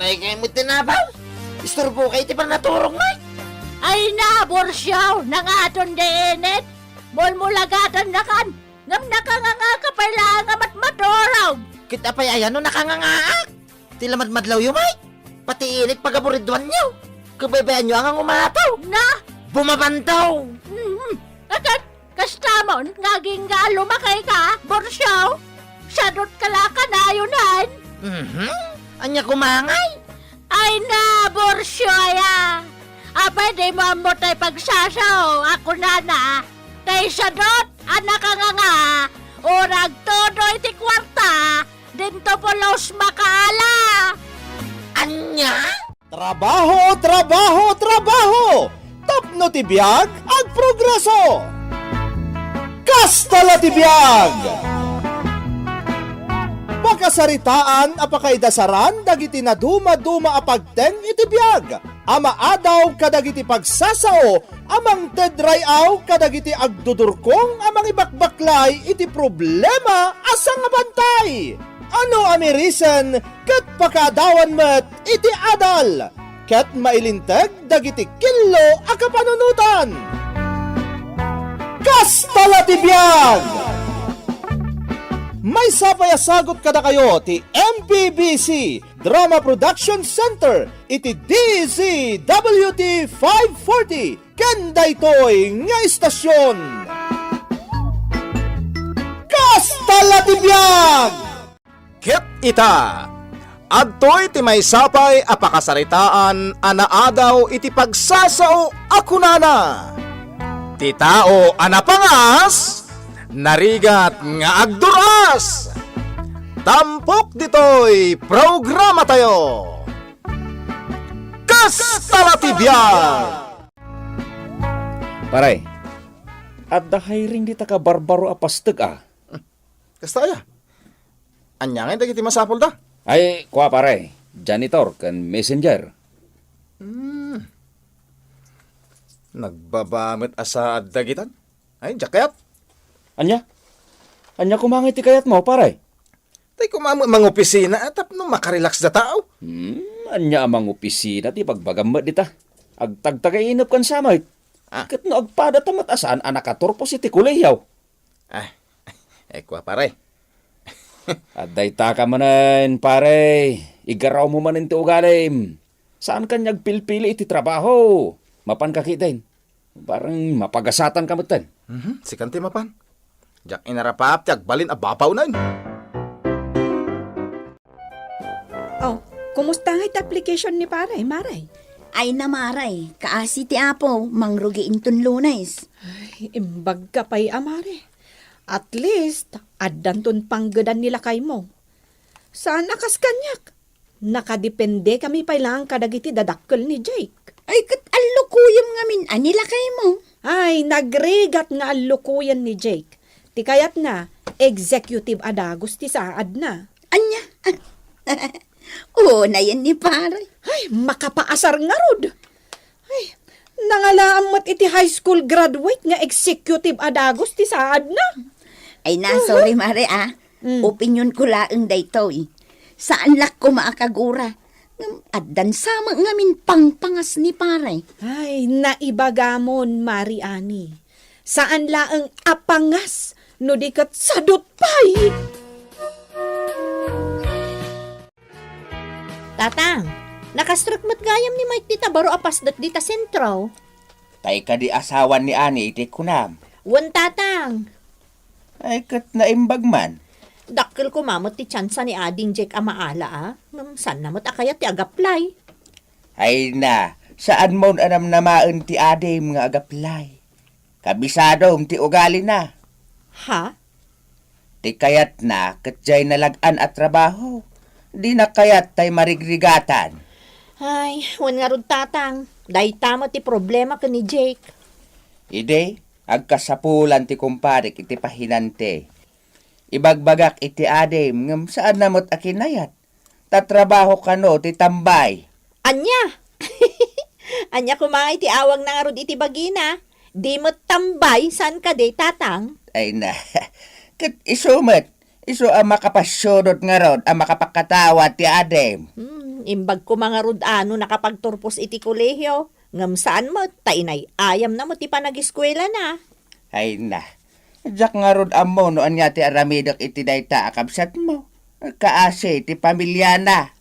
May kayo mo tinabaw. Istorbo kayo ti pa naturong, may. Ay na, Borsyaw, nangaton deenet. Mulmulagatan na kan. Ngam nakanganga ka pala nga matmatoraw. Kita pa ayan no nakangangaak. Tilamadmadlaw yung may. Pati init pagaburidwan nyo. Kabaybayan nyo ang umataw. Na, Bumabantaw. agad, kastamon, ngaging nga lumakay ka, Borsyaw. Sadot kalaka na yunan. Anya kumangay. Ay na, Borsyoya. Apay di mo mo tayo pagsasaw. Ako na. Tay sadot, anak ka nga. Urag todo iti kwarta. Dinto po los makaala. Anya? Trabaho, trabaho, trabaho! Tapno ti biyag ag progreso! Kasta la ti biyag! Pakasaritaan apakaidasaran dagiti na duma-duma apagteng iti biyag. Ama adaw kadagiti pagsasao, amang tedrayaw kadagiti agdudurkong amang ibakbaklay iti problema asang abantay. Ano amirisan kat pakadawan met iti adal, kat mailintag dagiti kilo a kapanunutan. Kasta la ti biyag! May sapayasagot kada kayo ti MPBC Drama Production Center iti DZWT 540 ken daytoy nga istasyon. Kasta la ti biyag! Ket ita adtoy ti may sapay a pakasaritaan anaadaw iti pagsasao akunana. Ti tao anapangas narigat nga agduras. Tampok ditoy programa tayo. Kasta la ti biyag! Paray, at dahay ring di ka barbaro a pasteg Kasta ya. Anya nga dagiti masapol da. Ay, kuha paray, janitor kan messenger. Nagbabamit asa dagitan. Ay, jakayat. Anya? Anya kumangit ti kayat mo, paray? Tay kumamo mga opisina atap no makarelax da tao. Anya amang opisina ti pagbagamot dita. Agtagtagainop kan samay. Kat no agpada tamat asaan anakaturpos iti kuleyaw. Kwa pare. Aday taka manan, pare. Igaraw mo manin ti ugalim. Saan kanyag pilpili iti trabaho? Mapan kakitain. Parang mapagasatan kamutan. Si kanti mapan. Jak inarapap tiag balin abapaw na yun. Oh, kumusta nga iti application ni Paray, Maray? Ay na maray, kaasi ti apo, mangrugi inton lunes. Ay, imbag ka pa'y amare. At least, addanton panggadan nila kay mo. Saan akas kanyak? Nakadepende kami pa'y lang kadagiti dadakkel ni Jake. Ay kat allukuyam ngamin, anila kay mo. Ay, nagregat nga alukuyan ni Jake. Ti kayat na, executive adagos ti saad na. Anya? Oo na yan ni pare. Ay, makapaasar nga rod. Ay, nangalaamot iti high school graduate nga executive adagos ti saad na. Ay na, sorry mare Opinyon ko laeng daytoy. Saan lak ko maakagura? Addan sama ngamin pangpangas ni pare. Ay, naibagamon, Mariani. Saan laeng apangas, no dikat sadot pay. Tatang, nakastruk mo't gayam ni Mike dita baro apasdat dita sentro. Tay ka di asawan ni Ani iti kunam. Wan tatang, Ay kat naimbag man. dakkel ko mamot ti tsansa ni Ading Jake amaala San namot akayat ti agaplay. Ay na, saan mo anam namaan ti adim nga agaplay. Kabisado ti ugali na. Ha? Ti kayat na katjay nalagan at trabaho. Di na kayat tay marigrigatan. Ay, wan nga rod tatang. Dahi tamo ti problema ka ni Jake. Ide, agkasapulan ti kumparik iti pahinante. Ibagbagak iti adim ngam saan namot akinayat. Tatrabaho kano ti tambay. Anya! Anya kumangay ti awang na nga rod iti bagina. Di mo tambay, san ka de tatang? Ay na, kat isumat. Iso ang makapasyodot nga rod, ang makapakatawa ti adim. imbag ko mga rudano nakapagturpos iti kolehiyo. Ngam saan mo, tainay, ayam na mo ti panag-eskwela na. Ay na. Jak nga rod amo noan nga ti aramidok iti dayta akabsat mo. Kaase ti pamilya na.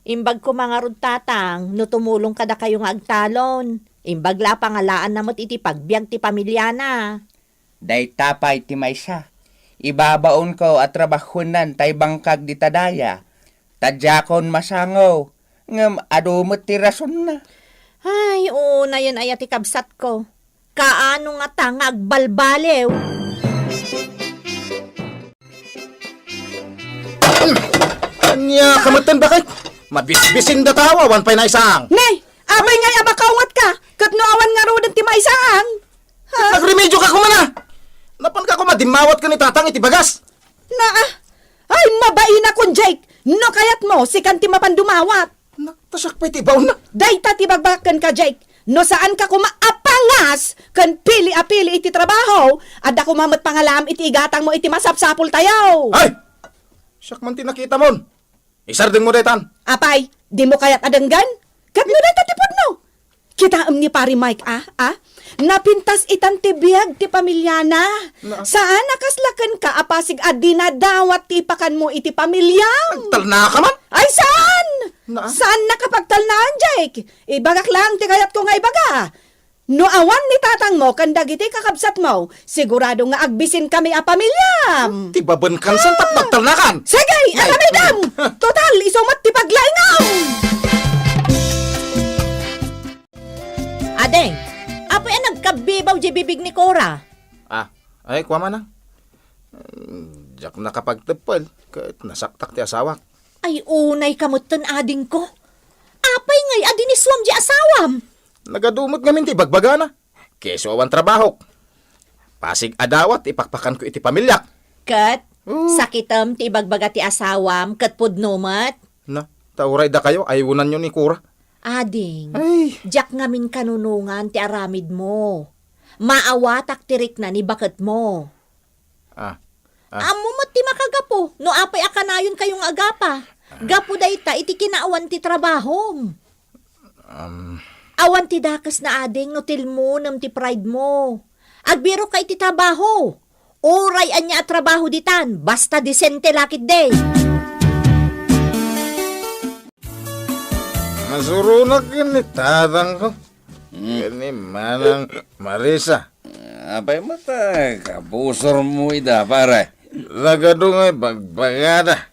Imbag ko mga rudtatang, no tumulong kada kayo nga agtalon. Imbag la pangalaan na mo't iti pagbiag ti pamilya na. Dayta pa iti maysa. Ibabaon ko at trabahunan tay bangkag di tadaya. Tadjakon masangaw. Ngam adumot ti rason na. Ay, oo na yan ay ati kabsat ko. Kaano nga tangag balbalew? Anya, kamatan bakit? Mabisbisin da tawa, wan pa'y na isang. Nay, abay nga abakaungat ka. Kat nuawan nga rodan ti maisang. Nagremedyo ka kumana! Napan ka kumadimawat ka ni tatang iti bagas! Ay, mabain akong Jake. No kayat mo, si kanti mapandumawat. Tasak pa iti baon na. Dayta ti bagbakan ka, Jake. No saan ka kumaapangas kan pili-apili iti trabaho. Adda kumamat pangalam iti igatang mo iti masapsapul tayaw. Ay! Siyak man tinakita mon. Isardeng mo daytan. Apay, di mo kayat adanggan? Kat no dayta tipod no. Kita ni pari Mike napintas itan ti biag ti pamilya na. Saan nakaslakan ka apasig adi na dawat ti pakan mo iti pamilyam. Talna ka man. Ay saan? Na? Saan nakapagtalnaan, Jake? Ibagak lang ti kayat ko nga ibaga. No awan ni tatang mo kandag iti kakabsat mo, sigurado nga agbisin kami a pamilyam. Ti baban kan san tap nagtalnakan. Sige, aramidam! Total, isumat ti paglaingaw! Adeng, apoy ang nagkabibaw di bibig ni Cora. Ay, kuwa man na. Diyak nakapagtapal, kahit nasaktak ti asawa. Ay, unay kamutan ading ko. Apay ngay adin iswam di asawam. Nagadumot ngamin ti bagbaga na. Keso awan trabaho. Pasig adawat, ipakpakan ko iti pamilya. Kat, sakitam ti bagbaga ti asawam, kat pudnumat. Na, tauray da kayo, ayunan nyo ni Kura. Ading, Ay, jak ngamin kanunungan ti aramid mo. Maawatak tirik na ni bakat mo. Amo mo ti makagapo, no apay akanayon kayong agapa. Gapo dayta iti kinaawan ti trabaho. Awan ti dakas na ading no tilmo nam ti pride mo. Agbiro kay ti trabaho. Oray anya at trabaho ditan, basta disente lakit day. masurunag yun ni tatang ko. Gani manang Marisa. Abay mata, kabusor mo ida, pare. Lagadungay bagbagada.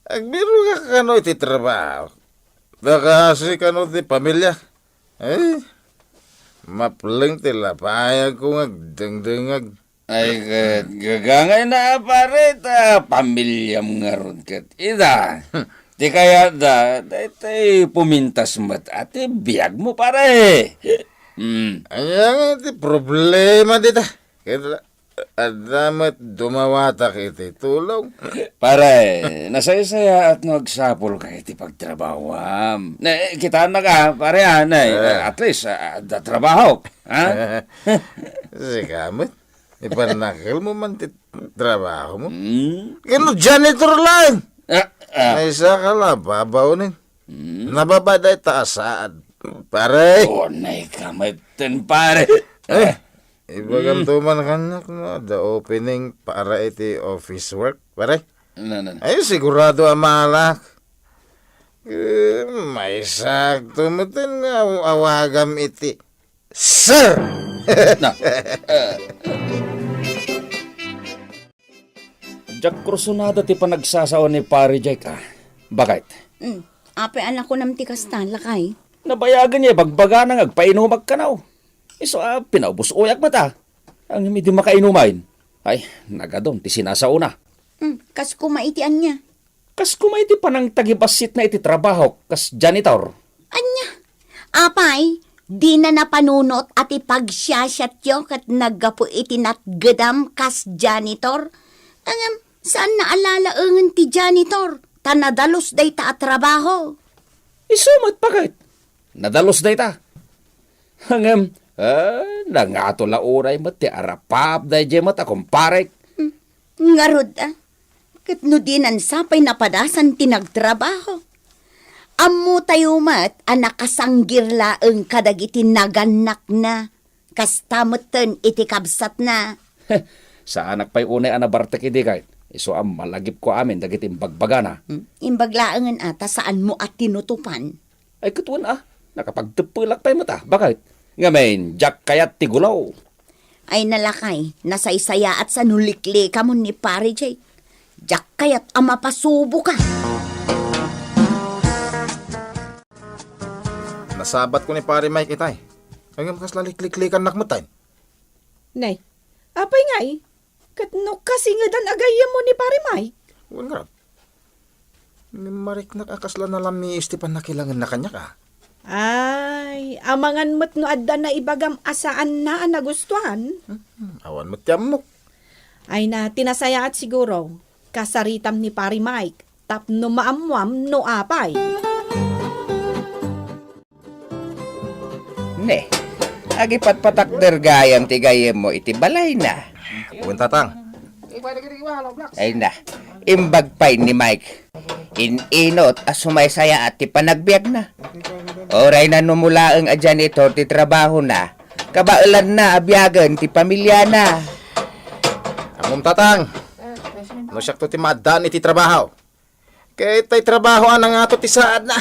Agbiro ka kano iti trabaho. Dakasi kano ti pamilya. Ay, mapling ti lapayag ko ngagdengdengag. Ay, gagangay na, pare, pamilyam nga ron kat. Ida, di kaya tay pumintas mat ate, biyag mo, pare. Ayan iti problema dita. Kaya adamat dumawatak iti tulong. Pare, nasaya-saya at nagsapol ka iti pagtrabawam. Kita na ka, pare, at least, da trabaho. Ha? Sikamit. Ipanakil mo man ti trabaho mo. Kano janitor lang. May isa ka lang, babaunin. Nababaday taasaan. Pare. Tunay ka, matan, pare. Ibagam tuman kanyak no, the opening para iti office work. Pare. Ay, sigurado amalak. May sakto mo tin awagam iti. Sir! Jack Cruzonada ti panagsasawa ni pare Jack, Bakit? Apay anak ko nam ti kastan lakay. Nabayagan niya, bagbaga na agpainumag ka na. Iso, pinaubos uyak mata. Ang hindi makainumain. Ay, nagadong, ti sinasauna. Kas kumaitian niya. Kas kumay ti panang tagibasit na iti trabaho, kas janitor. Anya? Apay, di na napanunot at ipagsiyasyat yo kat naggapo iti natgadam kas janitor. Saan naalala ang ti janitor? Tanadalos day ta at trabaho. Isumat pagait. Nadalos day ta. Hangam, nangato la uray mat ti arapap day jemat akong parek. Ngarod Kat no di nansapay napadasan tinagtrabaho. Ammo tayo mat, anak kasanggir laeng kadagiti naganak na. Kastameten iti kabsat na. Sa anak pa'y unay anabartek idi kahit. Iso am malagip ko amin dagiti bagbagana. Imbaglaangan ata saan mo at tinutupan. Ay katuan nakapagtepulak pa'y mata. Bakit? Ngayon, Jack kayat tigulaw. Ay nalakay, nasaysaya at sa nulikli ka mo ni pare Jake. Jack kayat ama pasubo ka. Nasabat ko ni pare Mike itay. Hanggang kas lalikliklikan nakmatay. Nay, apay nga eh. Katno kasingadan agayam mo ni pare Mike. Huwag nga. Ni Marik nakakasla na lang ni Esteban na kailangan na kanya ka. Ay, amangan mo't no adda na ibagam asaan na nagustuhan. Awan mo tiyam mo. Ay na tinasaya at siguro. Kasaritam ni pare Mike. Tapno maamwam no apay. Ne, agi patpatakder gayam ti gayem mo iti balay na. Huwag tatang. Ay na, imbag pa'y ni Mike. Inot as sumaysaya at ti panagbiag na. Oray na numula ang janitor ti trabaho na. Kabailan na abyagan ti pamilya na. Amom tatang. No siyak to ti madan iti trabaho. Kaya tay trabaho ang nga to ti saad na.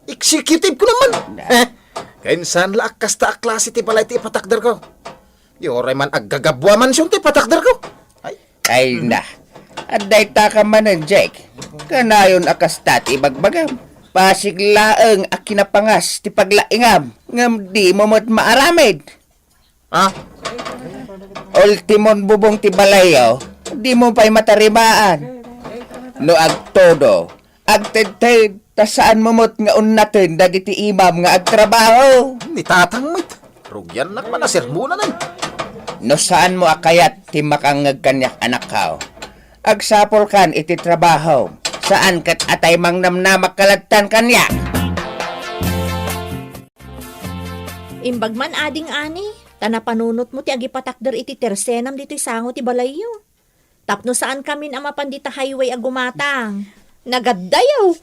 Executive ko naman. Kainsan la kasta klase ti balay ti patakder ko. Yoray man aggagabwa man siyon ti patakder ko. Ay na, aday ta ka man ang Jake. Kanayon akastat ibagbagam. Pasiglaeng akinapangas ti paglaingam. Ngam di mo mo't maaramid. Ha? Ultimon bubong ti balayo, di mo pa'y matarimaan. No agtodo, agtedted, ta saan mo mo't nga unatin dagiti imam nga agtrabaho. Ni tatang mit. Rugyan nak manasir muna nan. No saan mo akayat ti makangag kanyak anak kao. Agsapol kan iti trabaho, saan kat atay mang namnamak kalagtan kanya. Imbagman ading ani. Tanapanunot mo ti agipatakder iti tersenam dito'y sango ti balayo. Tapno saan kami na mapandita highway agumatang. Nagaddayaw.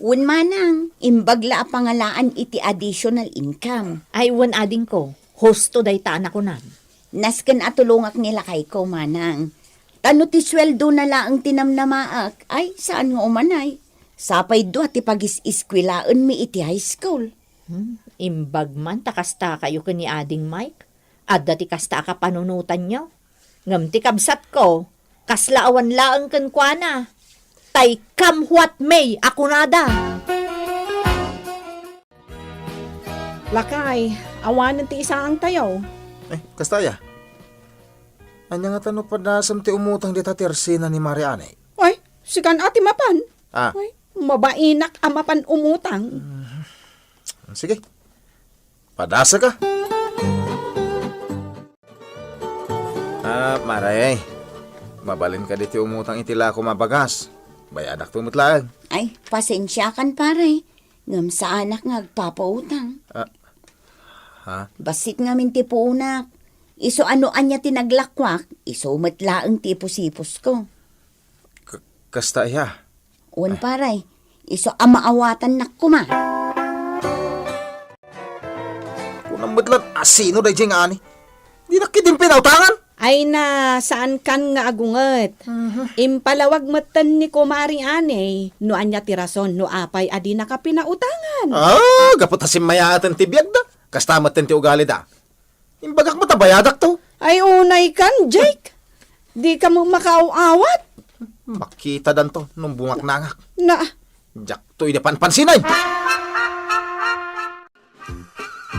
Un manang, imbagla a pangalaan iti additional income. Ay wan ading ko. Hosto day taan ako nan. Nasken atulungak nila kay ko manang. Tano ti sweldo na laang tinamnamaak, ay saan nga umanay? Sapay do at ipagis-iskwilaan mi iti high school. Imbagman takasta kayo ni ading Mike. Adda ti kasta ka panunutan nyo. Ngam ti kabsat ko, kaslaawan laang kan kwa na. Tay come what may, ako nada. Lakay, awanan ti isa ang tayo. Kastaya. Anya nga tanong pa nasam ti umutang di tatersina ni Mariane. Ay, sikan ati mapan. Ah, Ay, mabainak amapan umutang. sige. Padasa ka. Maray. Mabalin ka diti umutang itila ko mabagas. Bayadak tumutlaan. Ay, pasensya kan pare. Ngam sa anak nga agpapautang. Ha? Basit nga min ti punak. Iso ano anya tinaglakwak, iso matlaang tipos-ipos ko. Kastaya. Un paray, iso amaawatan nak kuma. Kunang badlan asino day jeng ani. Di nakidim pinautangan. Ay na, saan kan nga agunget? Impalawag matan ni Kumari Ane, no anya ti rason, no apay adi nakapinautangan. Gapot hasim mayaatan ti biyag da. Kastamat ti ugali da. Imbagak matabayadak to. Ay unay kan, Jake. Di ka mo makauawat. Makita dan to nung bungak nangak. Na, Jak to inapanpansinay.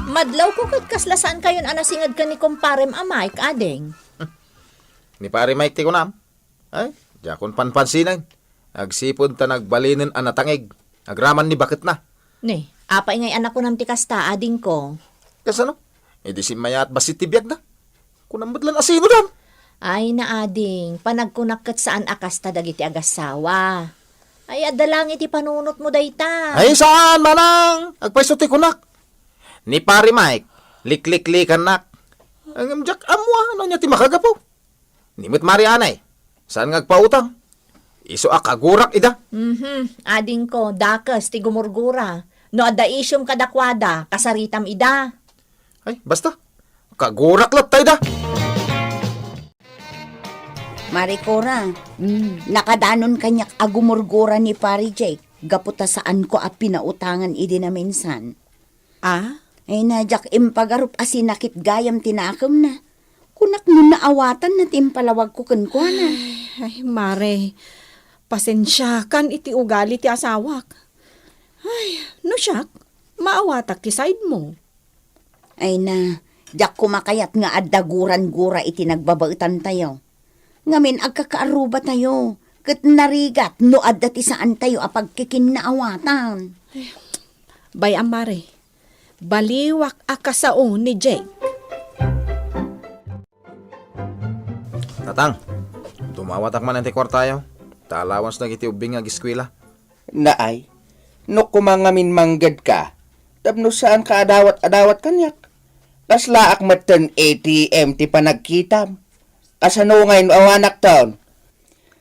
Madlaw ko kat kaslasaan kayon anasingad ka ni kumparem a Mike adeng. Ni pare Mike ti kunam. Ay, jakon panpansinay. Agsipod ta nagbalinin anatangig. Agraman ni bakit na. Ni, apay ngay anak ko nam ti kasta ading ko. Kasano? Di si mayat basit ti biyag na. Kunang badlan asino dan. Ay na ading, panagkunak kat saan akasta dagiti agasawa. Ay adalang iti panunot mo dayta. Ay, saan manang? Agpaiso ti kunak. Ni pare Mike, liklik-likan nak. Ang jak amwa, ano niya ti makagapo? Nimit Marianay, saan ngagpautang? Iso akagurak ida. Ading ko, dakas, ti gumurgura. No adda isyong kadakwada, kasaritam ida. Ay, basta. Kagurak lang tayo da. Maricora, nakadanon kanyak agumurgura ni Pari Jake. Gaputa saan ko a pinautangan idi na minsan. Ah? Ay najak impagarup asinakit gayam tinakam na. Kunak nun naawatan na timpalawag ko kankwana. Ay, mare, pasensya kan iti ugali ti asawak. Ay, no siyak, maawatak ti side mo. Ay na, jak kumakayat nga addaguran-gura iti nagbabautan tayo. Ngamin agkakaaruba tayo. Kat narigat no adda ti saan tayo apagkikin naawatan. Bayam mare, baliwak akasao ni Jake. Tatang, tumawatak man ang tikwar tayo. Talawans na iti ubing nga giskwila. Naay, no kumangamin manggad ka, tapno saan ka adawat kanyak. Kaslaak matan ATM ti panagkitam. Asano ngayon awanak taon.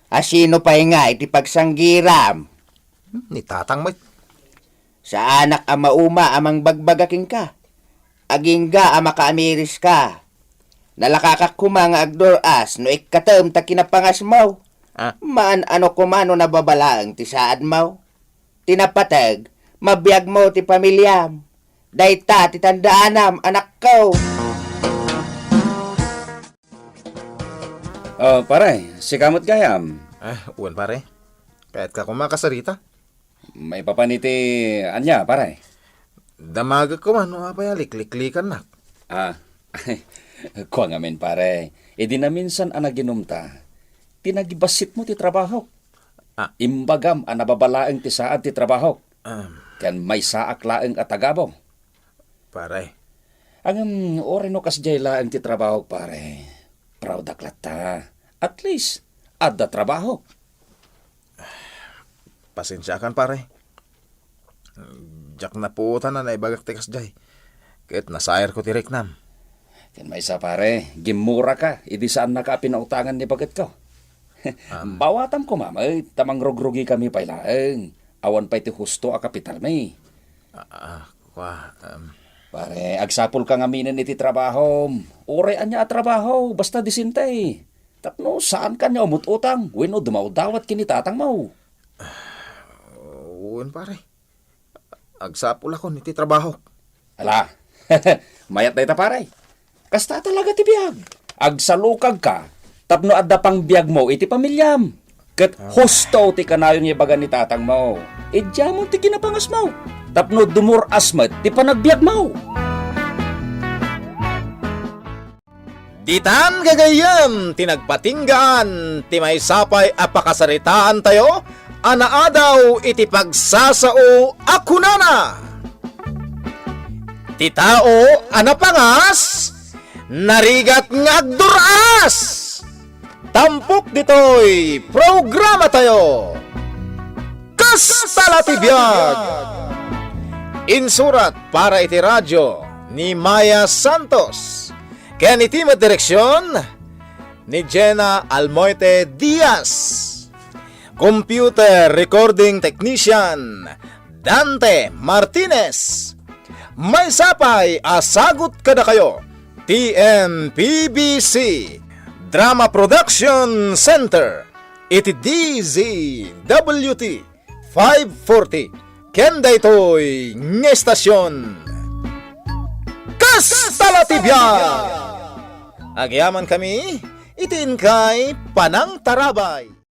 Asino pa nga iti pagsanggiram. Ni tatang mo. Sa anak ama uma amang bagbagaking ka. Agingga ama kaamiris ka. Nalakakak kumanga agdoras no ikkatam ta kinapangas mo. Ah. Maan ano kumano nababalaang ti saad mo. Tinapatag, mabiyag mo ti pamilyam. Dayta ti tandaanam anak ko. Oh, pare, si kamot gayam. Uwan pare. Kahit ka kumakasarita. May papaniti anya, pare. Damaga ko man, no apay likliklikan na. Ah, kuha nga men, pare. E di na minsan anaginumta. Tinagibasit mo ti trabaho. Ah. Imbagam anababalaeng ti saad ti trabaho. Kan may saak laeng atagabaw. Pare. Ang ore no kasjay laeng ti trabaho, pare. Proud aklat ta. At least, adda trabaho. Pasensya kan pare. Jak na puutan na naibagak tekas jay. Kahit nasayar ko tirik nam. Kan may isa, pare. Gimura ka. Idi saan na ka pinautangan ni bagat ko. Bawatam ko, mamay. Tamang rogrugi kami pa ilaeng. Awan pa iti husto a kapital may. Pare, agsapol ka nga minin iti trabaho. Ore anya a trabaho, basta disintay. Tapno, saan ka niya umututang? Weno, dumaw-dawat kinitatang mo. Uwan pare. Agsapul ako niti trabaho. Ala, mayat na ita pare. Kasta talaga ti biyag. Agsalukag ka, tapno adda pang biyag mo iti pamilyam. Kat husto ti kanayon ibagan ni tatang mo. Idya mo ti kinapangas mo. Tapno dumur asmat ti panagbiag mo. Ditan gagayam, tinagpatinggan, ti may sapay apakasaritaan tayo, anaadaw iti pagsasao akunana. Ti tao anapangas, narigat ngagduras. Tampok ditoy programa tayo. Kastala ti biag. Insurat para iti radyo ni Maya Santos. Kaya ni team at direksyon ni Jenna Almoite Diaz. Computer recording technician Dante Martinez. May sapay asagot kada kayo. TMPBC Drama Production Center. Iti DZWT 540 Kenda ito'y ngestasyon. Kastalatibyan! Agyaman kami, itin kay Panang Tarabay.